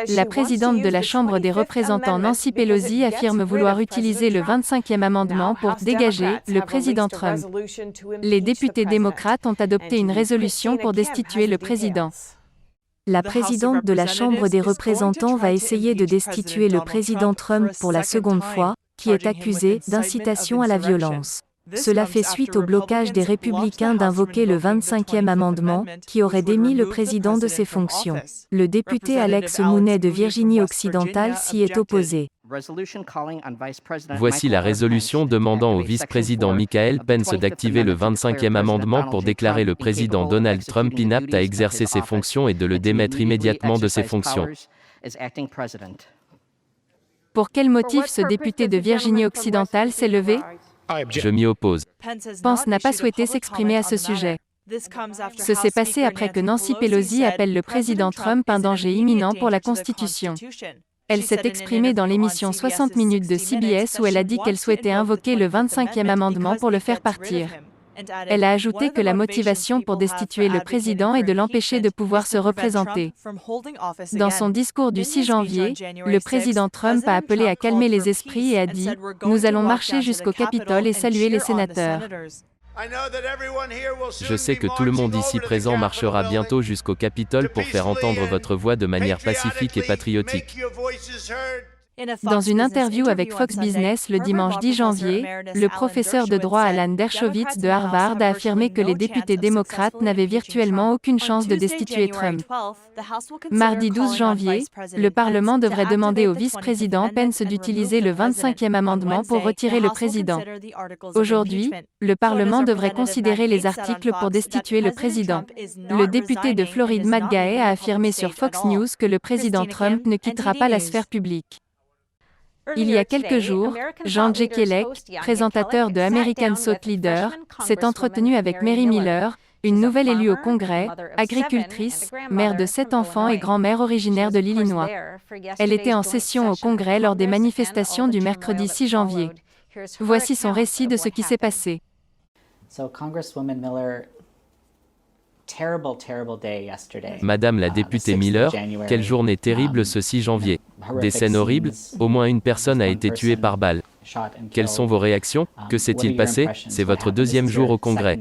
La présidente de la Chambre des représentants Nancy Pelosi affirme vouloir utiliser le 25e amendement pour dégager le président Trump. Les députés démocrates ont adopté une résolution pour destituer le président. La présidente de la Chambre des représentants va essayer de destituer le président Trump pour la seconde fois, qui est accusé d'incitation à la violence. Cela fait suite au blocage des républicains d'invoquer le 25e amendement, qui aurait démis le président de ses fonctions. Le député Alex Mooney de Virginie-Occidentale s'y est opposé. Voici la résolution demandant au vice-président Michael Pence d'activer le 25e amendement pour déclarer le président Donald Trump inapte à exercer ses fonctions et de le démettre immédiatement de ses fonctions. Pour quel motif ce député de Virginie-Occidentale s'est levé ? Je m'y oppose. Pence n'a pas souhaité s'exprimer à ce sujet. Ce s'est passé après que Nancy Pelosi appelle le président Trump un danger imminent pour la Constitution. Elle s'est exprimée dans l'émission 60 minutes de CBS où elle a dit qu'elle souhaitait invoquer le 25e amendement pour le faire partir. Elle a ajouté que la motivation pour destituer le président est de l'empêcher de pouvoir se représenter. Dans son discours du 6 janvier, le président Trump a appelé à calmer les esprits et a dit « Nous allons marcher jusqu'au Capitole et saluer les sénateurs ». Je sais que tout le monde ici présent marchera bientôt jusqu'au Capitole pour faire entendre votre voix de manière pacifique et patriotique. Dans une interview avec Fox Business le dimanche 10 janvier, le professeur de droit Alan Dershowitz de Harvard a affirmé que les députés démocrates n'avaient virtuellement aucune chance de destituer Trump. Mardi 12 janvier, le Parlement devrait demander au vice-président Pence d'utiliser le 25e amendement pour retirer le président. Aujourd'hui, le Parlement devrait considérer les articles pour destituer le président. Le député de Floride McGahey a affirmé sur Fox News que le président Trump ne quittera pas la sphère publique. Il y a quelques jours, Jean Jekielek, présentateur de American Thought Leader, s'est entretenu avec Mary Miller, une nouvelle élue au Congrès, agricultrice, mère de 7 enfants et grand-mère originaire de l'Illinois. Elle était en session au Congrès lors des manifestations du mercredi 6 janvier. Voici son récit de ce qui s'est passé. Madame la députée Miller, quelle journée terrible ce 6 janvier. Des scènes horribles, au moins une personne a été tuée par balle. Quelles sont vos réactions? Que s'est-il passé? C'est votre deuxième jour au Congrès.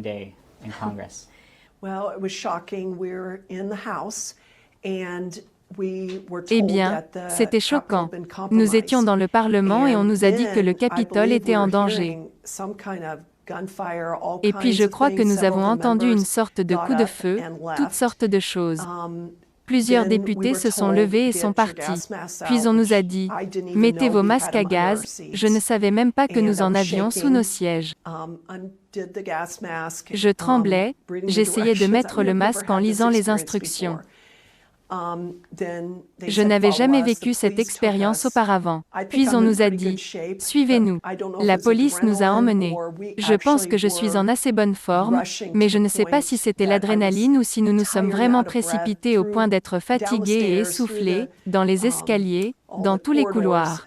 Eh bien, c'était choquant. Nous étions dans le Parlement et on nous a dit que le Capitole était en danger. Et puis je crois que nous avons entendu une sorte de coup de feu, toutes sortes de choses. Plusieurs députés se sont levés et sont partis. Puis on nous a dit « Mettez vos masques à gaz ». Je ne savais même pas que nous en avions sous nos sièges. Je tremblais, j'essayais de mettre le masque en lisant les instructions. Je n'avais jamais vécu cette expérience auparavant. Puis on nous a dit « Suivez-nous ». La police nous a emmenés. Je pense que je suis en assez bonne forme, mais je ne sais pas si c'était l'adrénaline ou si nous nous sommes vraiment précipités au point d'être fatigués et essoufflés, dans les escaliers, dans tous les couloirs.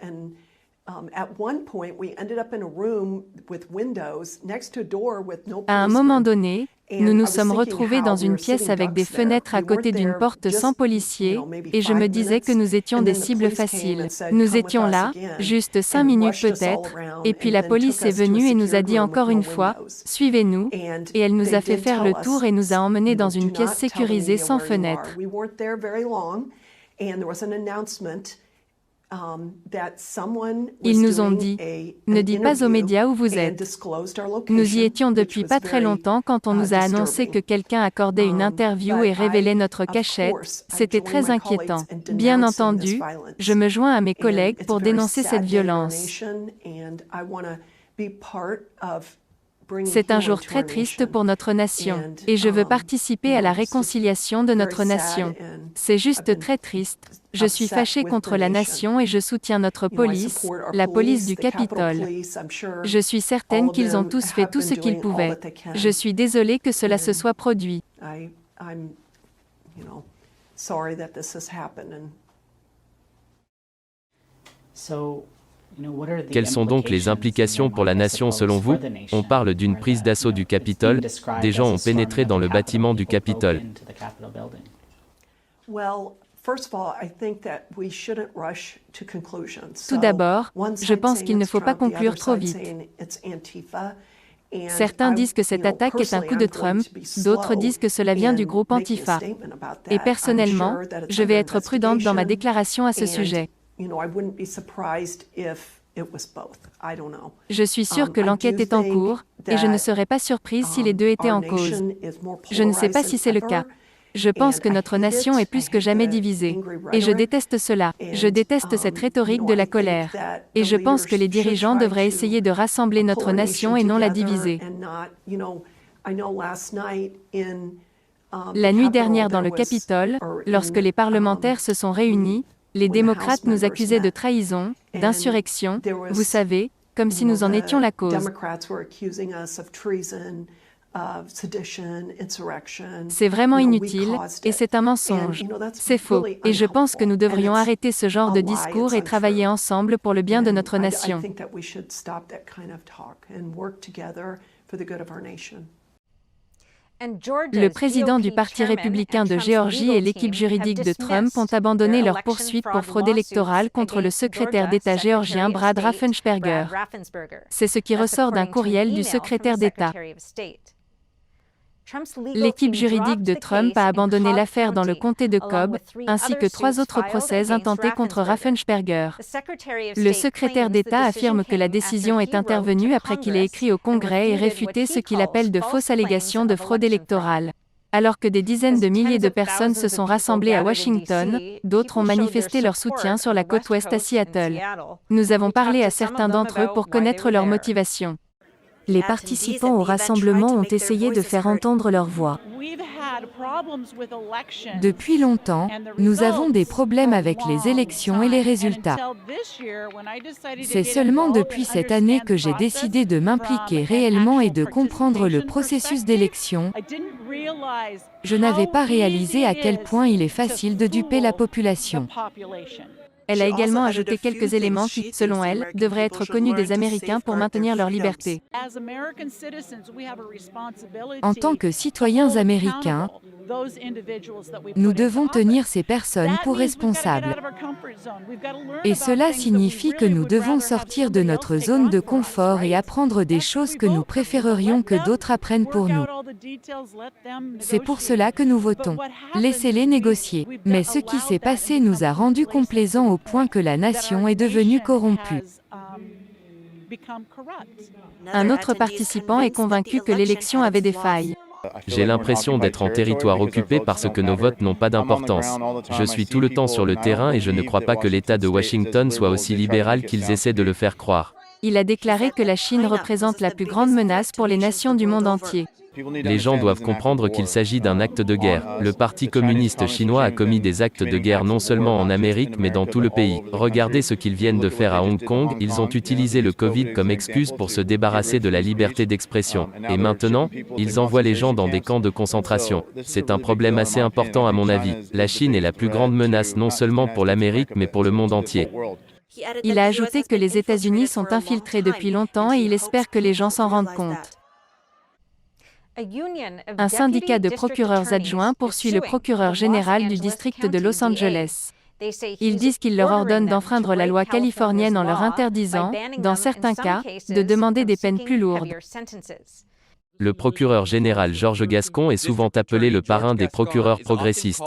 À un moment donné, nous nous sommes retrouvés dans une pièce avec des fenêtres à côté d'une porte sans policiers, et je me disais que nous étions des cibles faciles. Nous étions là, juste 5 minutes peut-être, et puis la police est venue et nous a dit encore une fois « Suivez-nous », et elle nous a fait faire le tour et nous a emmenés dans une pièce sécurisée sans fenêtre. Ils nous ont dit « Ne dis pas aux médias où vous êtes ». Nous y étions depuis pas très longtemps quand on nous a annoncé que quelqu'un accordait une interview et révélait notre cachette. C'était très inquiétant. Bien entendu, je me joins à mes collègues pour dénoncer cette violence. C'est un jour très triste pour notre nation, et je veux participer à la réconciliation de notre nation. C'est juste très triste. Je suis fâchée contre la nation et je soutiens notre police, la police du Capitole. Je suis certaine qu'ils ont tous fait tout ce qu'ils pouvaient. Je suis désolée que cela se soit produit. Quelles sont donc les implications pour la nation selon vous? On parle d'une prise d'assaut du Capitole. Des gens ont pénétré dans le bâtiment du Capitole. Tout d'abord, je pense qu'il ne faut pas conclure trop vite. Certains disent que cette attaque est un coup de Trump, d'autres disent que cela vient du groupe Antifa. Et personnellement, je vais être prudente dans ma déclaration à ce sujet. Je suis sûre que l'enquête est en cours, et je ne serais pas surprise si les deux étaient en cause. Je ne sais pas si c'est le cas. Je pense que notre nation est plus que jamais divisée. Et je déteste cela. Je déteste cette rhétorique de la colère. Et je pense que les dirigeants devraient essayer de rassembler notre nation et non la diviser. La nuit dernière dans le Capitole, lorsque les parlementaires se sont réunis, les démocrates nous accusaient de trahison, d'insurrection, vous savez, comme si nous en étions la cause. C'est vraiment inutile, et c'est un mensonge. C'est faux, et je pense que nous devrions arrêter ce genre de discours et travailler ensemble pour le bien de notre nation. Le président du Parti républicain de Géorgie et l'équipe juridique de Trump ont abandonné leur poursuite pour fraude électorale contre le secrétaire d'État géorgien Brad Raffensperger. C'est ce qui ressort d'un courriel du secrétaire d'État. L'équipe juridique de Trump a abandonné l'affaire dans le comté de Cobb, ainsi que 3 autres procès intentés contre Raffensperger. Le secrétaire d'État affirme que la décision est intervenue après qu'il ait écrit au Congrès et réfuté ce qu'il appelle de fausses allégations de fraude électorale. Alors que des dizaines de milliers de personnes se sont rassemblées à Washington, d'autres ont manifesté leur soutien sur la côte ouest à Seattle. Nous avons parlé à certains d'entre eux pour connaître leurs motivations. Les participants au rassemblement ont essayé de faire entendre leur voix. Depuis longtemps, nous avons des problèmes avec les élections et les résultats. C'est seulement depuis cette année que j'ai décidé de m'impliquer réellement et de comprendre le processus d'élection. Je n'avais pas réalisé à quel point il est facile de duper la population. Elle a également ajouté quelques éléments qui, selon elle, devraient être connus des Américains pour maintenir leur liberté. En tant que citoyens américains, nous devons tenir ces personnes pour responsables. Et cela signifie que nous devons sortir de notre zone de confort et apprendre des choses que nous préférerions que d'autres apprennent pour nous. C'est pour cela que nous votons. Laissez-les négocier. Mais ce qui s'est passé nous a rendus complaisants au point que la nation est devenue corrompue. Un autre participant est convaincu que l'élection avait des failles. J'ai l'impression d'être en territoire occupé parce que nos votes n'ont pas d'importance. Je suis tout le temps sur le terrain et je ne crois pas que l'État de Washington soit aussi libéral qu'ils essaient de le faire croire. Il a déclaré que la Chine représente la plus grande menace pour les nations du monde entier. Les gens doivent comprendre qu'il s'agit d'un acte de guerre. Le Parti communiste chinois a commis des actes de guerre non seulement en Amérique mais dans tout le pays. Regardez ce qu'ils viennent de faire à Hong Kong, ils ont utilisé le Covid comme excuse pour se débarrasser de la liberté d'expression. Et maintenant, ils envoient les gens dans des camps de concentration. C'est un problème assez important à mon avis. La Chine est la plus grande menace non seulement pour l'Amérique mais pour le monde entier. Il a ajouté que les États-Unis sont infiltrés depuis longtemps et il espère que les gens s'en rendent compte. Un syndicat de procureurs adjoints poursuit le procureur général du district de Los Angeles. Ils disent qu'il leur ordonne d'enfreindre la loi californienne en leur interdisant, dans certains cas, de demander des peines plus lourdes. Le procureur général Georges Gascon est souvent appelé le parrain des procureurs progressistes.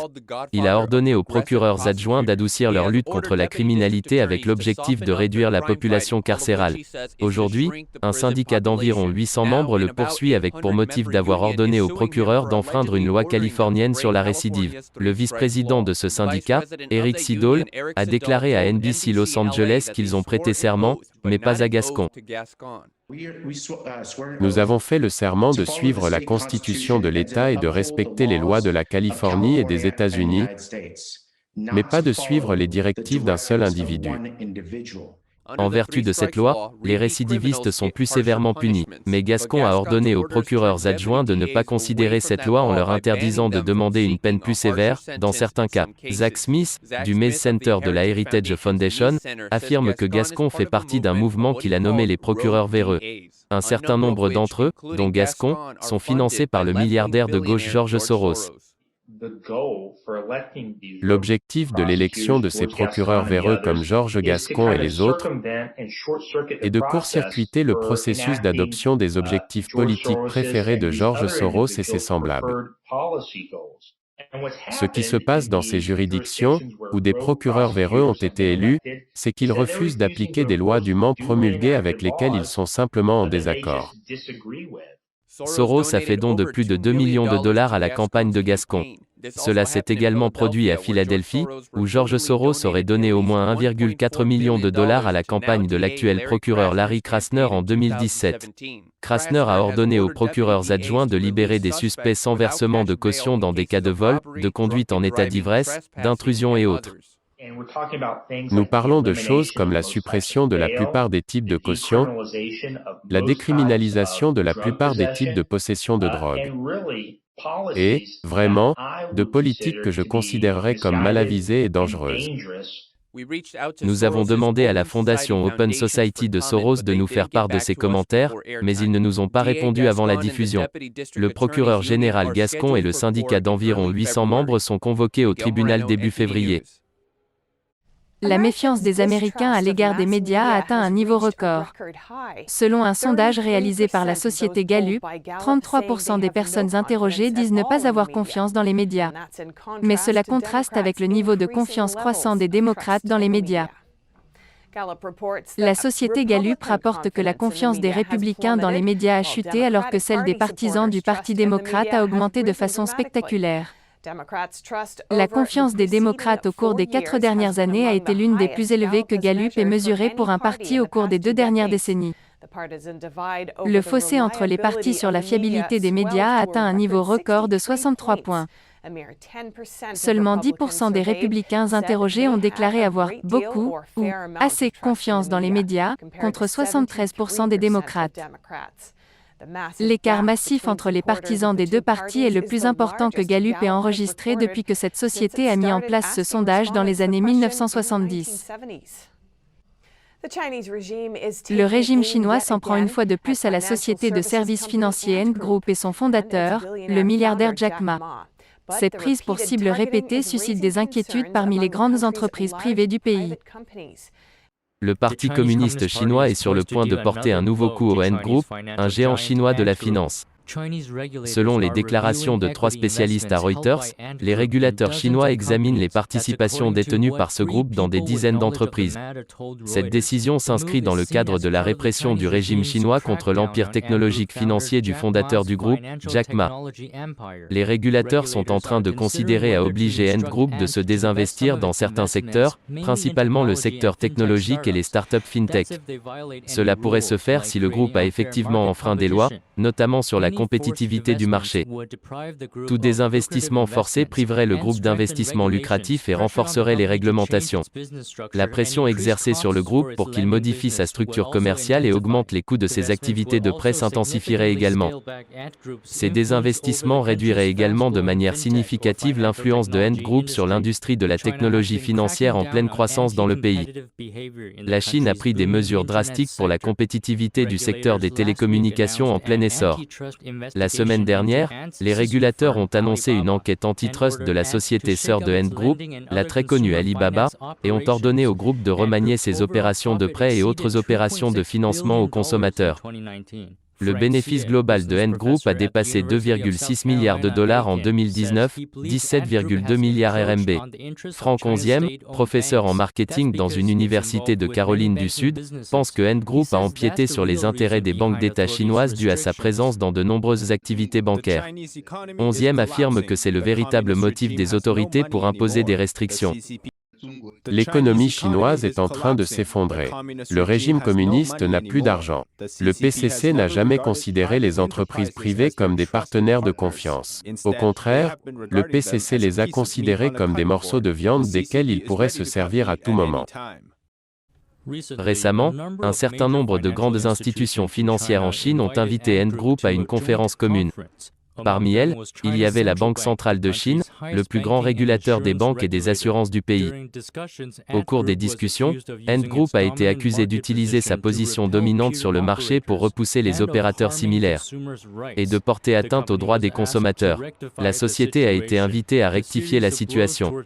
Il a ordonné aux procureurs adjoints d'adoucir leur lutte contre la criminalité avec l'objectif de réduire la population carcérale. Aujourd'hui, un syndicat d'environ 800 membres le poursuit avec pour motif d'avoir ordonné aux procureurs d'enfreindre une loi californienne sur la récidive. Le vice-président de ce syndicat, Eric Siddall, a déclaré à NBC Los Angeles qu'ils ont prêté serment, mais pas à Gascon. Nous avons fait le serment de suivre la Constitution de l'État et de respecter les lois de la Californie et des États-Unis, mais pas de suivre les directives d'un seul individu. En vertu de cette loi, les récidivistes sont plus sévèrement punis, mais Gascon a ordonné aux procureurs adjoints de ne pas considérer cette loi en leur interdisant de demander une peine plus sévère, dans certains cas. Zach Smith, du Mays Center de la Heritage Foundation, affirme que Gascon fait partie d'un mouvement qu'il a nommé les procureurs véreux. Un certain nombre d'entre eux, dont Gascon, sont financés par le milliardaire de gauche George Soros. L'objectif de l'élection de ces procureurs véreux comme Georges Gascon et les autres est de court-circuiter le processus d'adoption des objectifs politiques préférés de George Soros et ses semblables. Ce qui se passe dans ces juridictions, où des procureurs véreux ont été élus, c'est qu'ils refusent d'appliquer des lois dûment promulguées avec lesquelles ils sont simplement en désaccord. Soros a fait don de plus de 2 millions de dollars à la campagne de Gascon. Cela s'est également produit à Philadelphie, où George Soros aurait donné au moins 1,4 million de dollars à la campagne de l'actuel procureur Larry Krasner en 2017. Krasner a ordonné aux procureurs adjoints de libérer des suspects sans versement de caution dans des cas de vol, de conduite en état d'ivresse, d'intrusion et autres. Nous parlons de choses comme la suppression de la plupart des types de caution, la décriminalisation de la plupart des types de possession de drogue. Et, vraiment, de politiques que je considérerais comme mal avisées et dangereuses. Nous avons demandé à la fondation Open Society de Soros de nous faire part de ses commentaires, mais ils ne nous ont pas répondu avant la diffusion. Le procureur général Gascon et le syndicat d'environ 800 membres sont convoqués au tribunal début février. La méfiance des Américains à l'égard des médias a atteint un niveau record. Selon un sondage réalisé par la société Gallup, 33% des personnes interrogées disent ne pas avoir confiance dans les médias. Mais cela contraste avec le niveau de confiance croissant des démocrates dans les médias. La société Gallup rapporte que la confiance des républicains dans les médias a chuté alors que celle des partisans du Parti démocrate a augmenté de façon spectaculaire. La confiance des démocrates au cours des 4 dernières années a été l'une des plus élevées que Gallup ait mesurées pour un parti au cours des 2 dernières décennies. Le fossé entre les partis sur la fiabilité des médias a atteint un niveau record de 63 points. Seulement 10% des républicains interrogés ont déclaré avoir beaucoup ou assez confiance dans les médias, contre 73% des démocrates. L'écart massif entre les partisans des deux partis est le plus important que Gallup ait enregistré depuis que cette société a mis en place ce sondage dans les années 1970. Le régime chinois s'en prend une fois de plus à la société de services financiers Ant Group et son fondateur, le milliardaire Jack Ma. Cette prise pour cible répétée suscite des inquiétudes parmi les grandes entreprises privées du pays. Le Parti communiste chinois est sur le point de porter un nouveau coup au Ant Group, un géant chinois de la finance. Selon les déclarations de 3 spécialistes à Reuters, les régulateurs chinois examinent les participations détenues par ce groupe dans des dizaines d'entreprises. Cette décision s'inscrit dans le cadre de la répression du régime chinois contre l'empire technologique financier du fondateur du groupe, Jack Ma. Les régulateurs sont en train de considérer à obliger Ant Group de se désinvestir dans certains secteurs, principalement le secteur technologique et les startups fintech. Cela pourrait se faire si le groupe a effectivement enfreint des lois, notamment sur la compétitivité du marché. Tout désinvestissement forcé priverait le groupe d'investissement lucratif et renforcerait les réglementations. La pression exercée sur le groupe pour qu'il modifie sa structure commerciale et augmente les coûts de ses activités de presse s'intensifierait également. Ces désinvestissements réduiraient également de manière significative l'influence de Ant Group sur l'industrie de la technologie financière en pleine croissance dans le pays. La Chine a pris des mesures drastiques pour la compétitivité du secteur des télécommunications en plein essor. La semaine dernière, les régulateurs ont annoncé une enquête antitrust de la société sœur de Ant Group, la très connue Alibaba, et ont ordonné au groupe de remanier ses opérations de prêt et autres opérations de financement aux consommateurs. Le bénéfice global de Ant Group a dépassé 2,6 milliards de dollars en 2019, 17,2 milliards RMB. Franck Onzième, professeur en marketing dans une université de Caroline du Sud, pense que Ant Group a empiété sur les intérêts des banques d'État chinoises dû à sa présence dans de nombreuses activités bancaires. Onzième affirme que c'est le véritable motif des autorités pour imposer des restrictions. L'économie chinoise est en train de s'effondrer. Le régime communiste n'a plus d'argent. Le PCC n'a jamais considéré les entreprises privées comme des partenaires de confiance. Au contraire, le PCC les a considérés comme des morceaux de viande desquels il pourrait se servir à tout moment. Récemment, un certain nombre de grandes institutions financières en Chine ont invité Ant Group à une conférence commune. Parmi elles, il y avait la Banque centrale de Chine, le plus grand régulateur des banques et des assurances du pays. Au cours des discussions, Ant Group a été accusé d'utiliser sa position dominante sur le marché pour repousser les opérateurs similaires et de porter atteinte aux droits des consommateurs. La société a été invitée à rectifier la situation.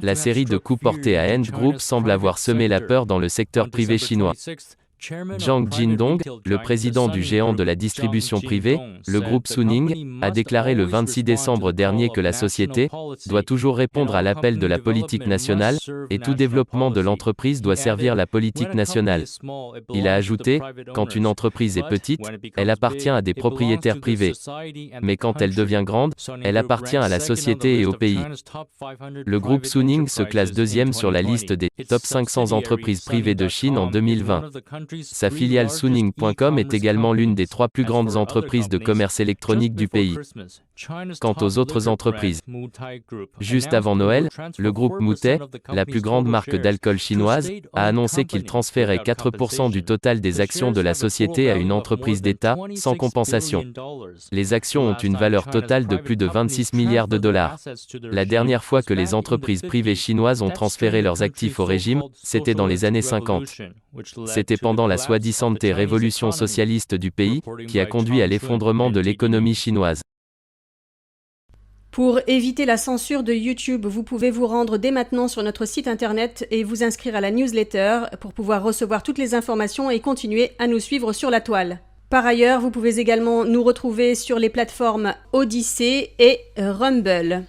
La série de coups portés à Ant Group semble avoir semé la peur dans le secteur privé chinois. Zhang Jindong, le président du géant de la distribution privée, le groupe Suning, a déclaré le 26 décembre dernier que la société doit toujours répondre à l'appel de la politique nationale, et tout développement de l'entreprise doit servir la politique nationale. Il a ajouté, quand une entreprise est petite, elle appartient à des propriétaires privés. Mais quand elle devient grande, elle appartient à la société et au pays. Le groupe Suning se classe deuxième sur la liste des top 500 entreprises privées de Chine en 2020. Sa filiale Suning.com est également l'une des 3 plus grandes entreprises de commerce électronique du pays. Quant aux autres entreprises, juste avant Noël, le groupe Moutai, la plus grande marque d'alcool chinoise, a annoncé qu'il transférait 4% du total des actions de la société à une entreprise d'État, sans compensation. Les actions ont une valeur totale de plus de 26 milliards de dollars. La dernière fois que les entreprises privées chinoises ont transféré leurs actifs au régime, c'était dans les années 50. C'était pendant la soi-disant révolution socialiste du pays, qui a conduit à l'effondrement de l'économie chinoise. Pour éviter la censure de YouTube, vous pouvez vous rendre dès maintenant sur notre site internet et vous inscrire à la newsletter pour pouvoir recevoir toutes les informations et continuer à nous suivre sur la toile. Par ailleurs, vous pouvez également nous retrouver sur les plateformes Odyssey et Rumble.